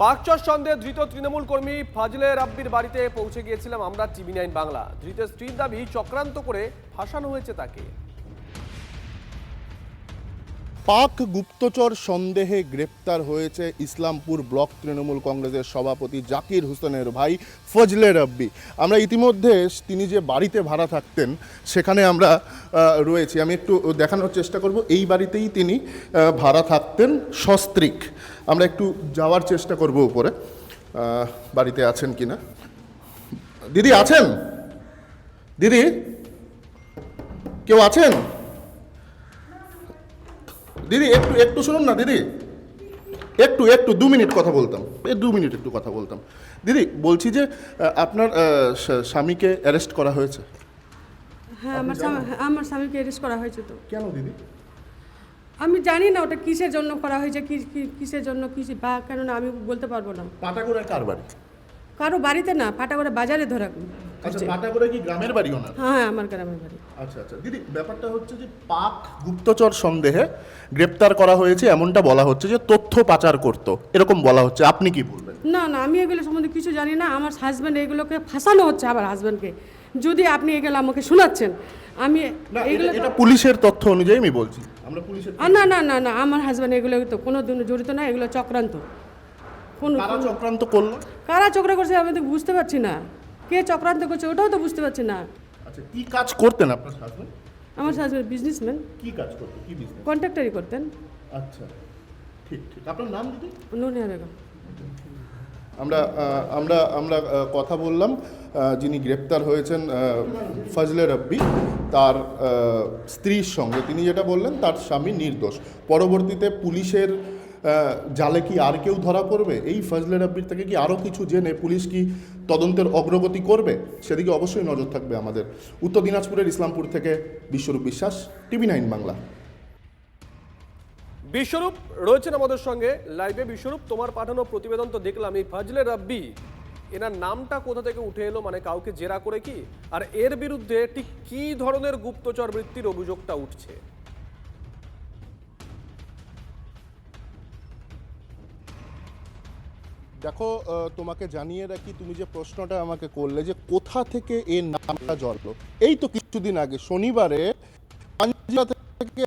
পাকচর সন্দেহে ধৃত তৃণমূল কর্মী ফাজলে রাব্বির বাড়িতে পৌঁছে গিয়েছিলাম আমরা, TV9 বাংলা। ধৃতের স্ত্রীর দাবি চক্রান্ত করে ফাঁসানো হয়েছে তাকে। পাক গুপ্তচর সন্দেহে গ্রেপ্তার হয়েছে ইসলামপুর ব্লক তৃণমূল কংগ্রেসের সভাপতি জাকির হোসেনের ভাই ফজলে রাব্বি। আমরা ইতিমধ্যে তিনি যে বাড়িতে ভাড়া থাকতেন সেখানে আমরা রয়েছি। আমি একটু দেখানোর চেষ্টা করব। এই বাড়িতেই তিনি ভাড়া থাকতেন সস্ত্রীক। আমরা একটু যাওয়ার চেষ্টা করব উপরে, বাড়িতে আছেন কিনা। দিদি আছেন? দিদি কেউ আছেন? দিদি একটু একটু শুনুন না দিদি, একটু 2 মিনিট কথা বলতাম, 2 মিনিট একটু কথা বলতাম। দিদি বলছি যে আপনার স্বামীকে অ্যারেস্ট করা হয়েছে। হ্যাঁ, আমার স্বামীকে অ্যারেস্ট করা হয়েছে। তো কেন দিদি? আমি জানি না ওটা কিসের জন্য করা হয়েছে, কিসের জন্য বা কেননা আমি বলতে পারবো না। পাটাগোড়ায় কার বাড়ি? কারো বাড়িতে না, পাটাগোড়া বাজারে ধরা। আচ্ছা, পাটাগোড়া কি গ্রামের বাড়ি ওনার? হ্যাঁ, আমার গ্রামের বাড়ি। আচ্ছা আচ্ছা দিদি, ব্যাপারটা হচ্ছে যে পাক গুপ্তচর সন্দেহে গ্রেপ্তার করা হয়েছে, এমনটা বলা হচ্ছে যে তথ্য পাচার করত, এরকম বলা হচ্ছে। আপনি কি বলবেন? না না, আমি এগুলো সম্বন্ধে কিছু জানি না। আমার হাজব্যান্ড এগুলোকে ফাঁসানো হচ্ছে, আমার হাজব্যান্ডকে। যদি আপনি এগুলো আমাকে শোনাচ্ছেন, আমি এগুলো এটা পুলিশের তথ্য অনুযায়ী আমি বলছি। আমরা পুলিশের না না না না, আমার হাজব্যান্ড এগুলো তো কোনো দিন জড়িত না। এগুলো চক্রান্ত। কারা চক্রান্ত করলো? কারা চক্র করছে আমি তো বুঝতে পারছি না। কে চক্রান্ত করছে ওটাও তো বুঝতে পারছি না। আচ্ছা, কি কাজ করতেন আপনার হাজবেন্ড? আমার হাজব্যান্ড বিজনেসম্যান। কি কাজ করতেন? কি বিজনেস? কন্ট্রাক্টরি করতেন। আচ্ছা, ঠিক। আপনার নাম দিদি? নুনিয়া বেগম। আমরা আমরা আমরা কথা বললাম যিনি গ্রেপ্তার হয়েছেন ফজলে রাব্বি, তার স্ত্রীর সঙ্গে। তিনি যেটা বললেন তার স্বামী নির্দোষ। পরবর্তীতে পুলিশের জালে কি আর কেউ ধরা পড়বে? এই ফজলে রাব্বির থেকে কি আরও কিছু জেনে পুলিশ কি তদন্তের অগ্রগতি করবে? সেদিকে অবশ্যই নজর থাকবে আমাদের। উত্তর দিনাজপুরের ইসলামপুর থেকে বিশ্বরূপ বিশ্বাস, TV9 বাংলা। বিশ্বরূপ রয়েছেন আমাদের সঙ্গে লাইভে। বিশ্বরূপ, তোমার পাঠানো প্রতিবেদন তো দেখলাম। এই ফাজলে রাব্বি, এনার নামটা কোথা থেকে উঠে এলো? মানে কাউকে জেরা করে কি? আর এর বিরুদ্ধে ঠিক কী ধরনের গুপ্তচর বৃত্তির অভিযোগটা উঠছে? দেখো, তোমাকে জানিয়ে রাখি, তুমি যে প্রশ্নটা আমাকে করলে যে কোথা থেকে এর নামটা জড়লো, এই তো কিছুদিন আগে শনিবারে পাঞ্জিরা থেকে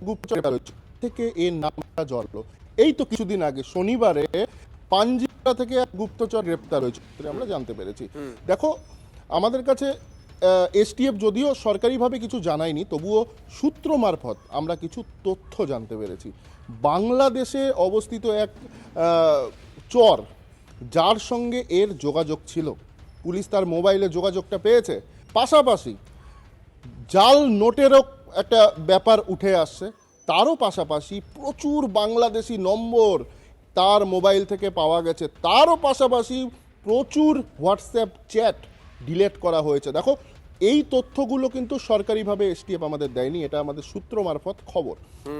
গুপ্তচর থেকে এর নামটা জড়লো। এই তো কিছুদিন আগে শনিবারে পাঞ্জিরা থেকে এক গুপ্তচর গ্রেপ্তার হয়েছে আমরা জানতে পেরেছি। দেখো, আমাদের কাছে STF যদিও সরকারিভাবে কিছু জানায়নি, তবুও সূত্র মারফত আমরা কিছু তথ্য জানতে পেরেছি। বাংলাদেশে অবস্থিত এক চর, যার সঙ্গে এর যোগাযোগ ছিল, পুলিশ তার মোবাইলে যোগাযোগটা পেয়েছে। পাশাপাশি জাল নোটেরও একটা ব্যাপার উঠে আসছে। তারও পাশাপাশি প্রচুর বাংলাদেশি নম্বর তার মোবাইল থেকে পাওয়া গেছে। তারও পাশাপাশি প্রচুর হোয়াটসঅ্যাপ চ্যাট ডিলিট করা হয়েছে। দেখো, এই তথ্যগুলো কিন্তু সরকারিভাবে STF আমাদের দেয়নি, এটা আমাদের সূত্র মারফত খবর।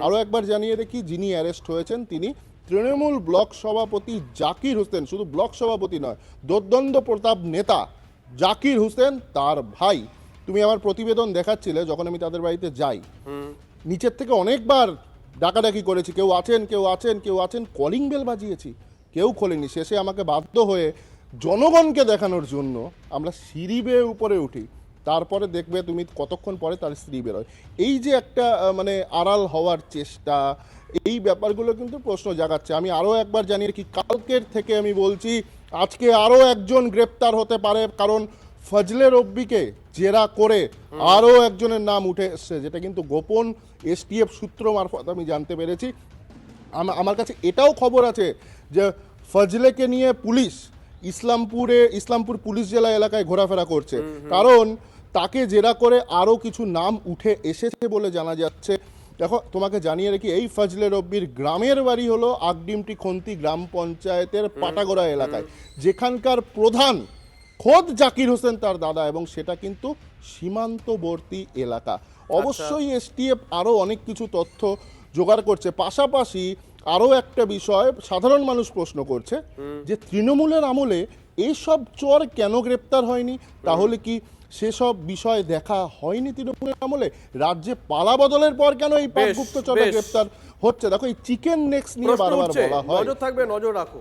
আরও একবার জানিয়ে রেখি, যিনি অ্যারেস্ট হয়েছেন তিনি তৃণমূল ব্লক সভাপতি জাকির হোসেন। শুধু ব্লক সভাপতি নয়, দোর্দণ্ড প্রতাপ নেতা জাকির হোসেন তার ভাই। তুমি আমার প্রতিবেদন দেখাচ্ছিলে, যখন আমি তাদের বাড়িতে যাই, নিচের থেকে অনেকবার ডাকাডাকি করেছি, কেউ আছেন কেউ আছেন কেউ আছেন, কলিং বেল বাজিয়েছি, কেউ খোলেনি। শেষে আমাকে বাধ্য হয়ে জনগণকে দেখানোর জন্য আমরা সিঁড়ি বেয়ে উপরে উঠি। তারপরে দেখবে তুমি কতক্ষণ পরে তার স্ত্রী বেরোয়। এই যে একটা মানে আড়াল হওয়ার চেষ্টা, এই ব্যাপারগুলো কিন্তু প্রশ্ন জাগাচ্ছে। আমি আরও একবার জানিয়ে রাখি, কালকের থেকে আমি বলছি, আজকে আরও একজন গ্রেপ্তার হতে পারে, কারণ ফজলে রাব্বিকে জেরা করে আরও একজনের নাম উঠে এসছে, যেটা কিন্তু গোপন STF সূত্র মারফত আমি জানতে পেরেছি। আমার কাছে এটাও খবর আছে যে ফজলেকে নিয়ে পুলিশ ইসলামপুর পুলিশ জেলা এলাকায় ঘোরাফেরা করছে, কারণ তাকে জেরা করে আরও কিছু নাম উঠে এসেছে বলে জানা যাচ্ছে। দেখো, তোমাকে জানিয়ে রাখি, এই ফজলে রাব্বির গ্রামের বাড়ি হলো আগডিমটি খন্তি গ্রাম পঞ্চায়েতের পাটাগোড়া এলাকায়, যেখানকার প্রধান খোদ জাকির হোসেন তার দাদা, এবং সেটা কিন্তু সীমান্তবর্তী এলাকা। অবশ্যই STF আরও অনেক কিছু তথ্য জোগাড় করছে। পাশাপাশি আরও একটা বিষয় সাধারণ মানুষ প্রশ্ন করছে যে তৃণমূলের আমলে এইসব চোর কেন গ্রেপ্তার হয়নি? তাহলে কি সেসব বিষয় দেখা হয়নি তৃণমূলের আমলে? রাজ্যে পালা বদলের পর কেন এই পাক গুপ্তচর গ্রেপ্তার হচ্ছে? দেখো, এই চিকেন নেক্সট নিয়ে বারবার বলা হয়। নজর থাকবে, নজর রাখো।